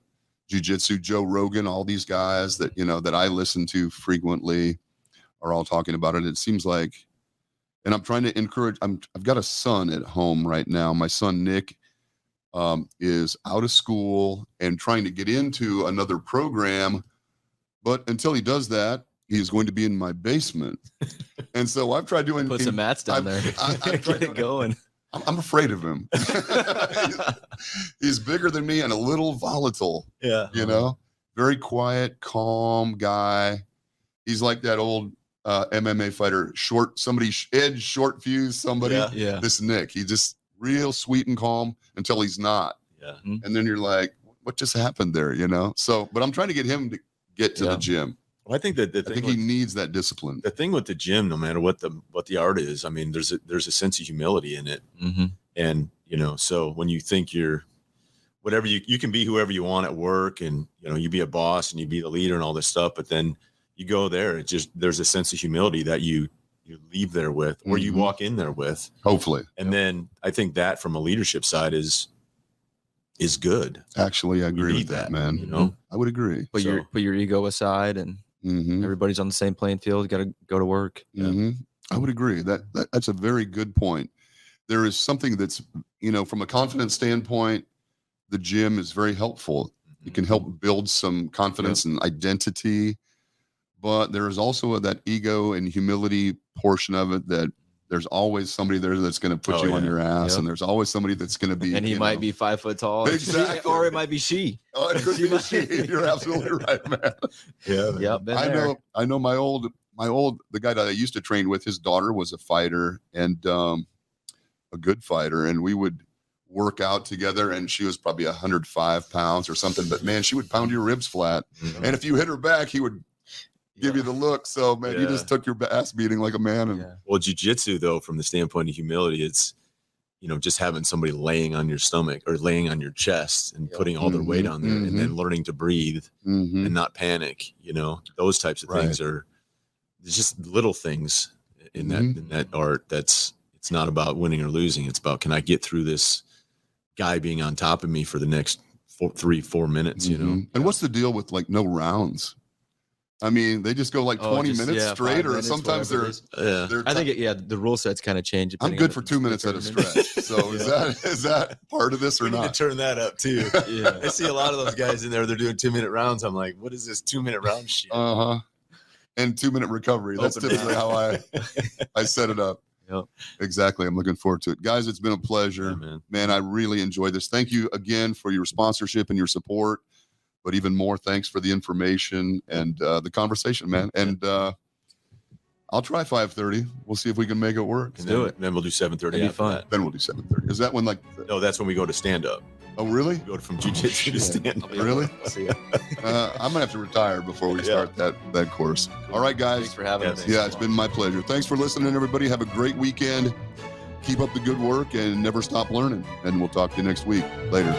jiu-jitsu, Joe Rogan, all these guys that that I listen to frequently are all talking about it. It seems like, and I'm trying to encourage. I've got a son at home right now. My son Nick is out of school and trying to get into another program, but until he does that, he's going to be in my basement. And so I've tried doing Put some mats down there. Get it going. I'm afraid of him. He's bigger than me and a little volatile. yeah. Very quiet, calm guy. He's like that old MMA fighter, short fuse somebody. Yeah. This Nick, he's just real sweet and calm until he's not. Yeah. And then you're like, what just happened there? So, but I'm trying to get him to get to the gym. Well, I think that I think he needs that discipline. the thing with the gym, no matter what the art is, I mean, there's a sense of humility in it. Mm-hmm. And, so when you think you're whatever you can be whoever you want at work, and, you be a boss and you be the leader and all this stuff, but then you go there, there's a sense of humility that you leave there with, or you walk in there with, Hopefully. and then I think that from a leadership side is good. Actually, I agree need with that, that, man. I would agree. Put your ego aside, and everybody's on the same playing field. Got to go to work. I would agree. That's a very good point. There is something that's, from a confidence standpoint, the gym is very helpful. It can help build some confidence and identity, but there is also that ego and humility portion of it, that there's always somebody there that's going to put you on your ass, and there's always somebody that's going to be, and he might be 5 foot tall, Exactly. or it might be she. Oh, it could be she. You're absolutely right, man. Yeah. Yep. I know the guy that I used to train with, his daughter was a fighter, and a good fighter, and we would work out together, and she was probably 105 pounds or something, but man, she would pound your ribs flat. And if you hit her back, he would give you the look. So man, you just took your ass beating like a man. And Well, jiu-jitsu though, from the standpoint of humility, it's, just having somebody laying on your stomach or laying on your chest and putting all their weight on there, and then learning to breathe and not panic, those types of things there's just little things in that art. It's not about winning or losing. It's about, can I get through this guy being on top of me for the next 3-4 minutes, And what's the deal with like no rounds? I mean, they just go like 20 minutes straight, or minutes, sometimes they're I think the rule sets kind of change. I'm good for 2 minutes at a stretch. So is that part of this or we need not? to turn that up too. I see a lot of those guys in there. They're doing 2-minute rounds. I'm like, what is this 2-minute round shit? And 2-minute recovery. That's typically how I set it up. Yep. Exactly. I'm looking forward to it. Guys, it's been a pleasure. Yeah, man. Man, I really enjoyed this. Thank you again for your sponsorship and your support. But even more, thanks for the information and the conversation, man. And I'll try 5:30. We'll see if we can make it work. And do then, it. Then we'll do 7:30. That'd be after fun. that. Then we'll do 7:30. Is that when No, that's when we go to stand up. Oh, really? We go from jiu-jitsu to shit. stand I'll up. be Really? I'll see you. I'm gonna have to retire before we Yeah. start that course. All right, guys. Thanks for having Yeah, us. thanks. Yeah, it's been my pleasure. Thanks for listening, everybody. Have a great weekend. Keep up the good work and never stop learning. And we'll talk to you next week. Later.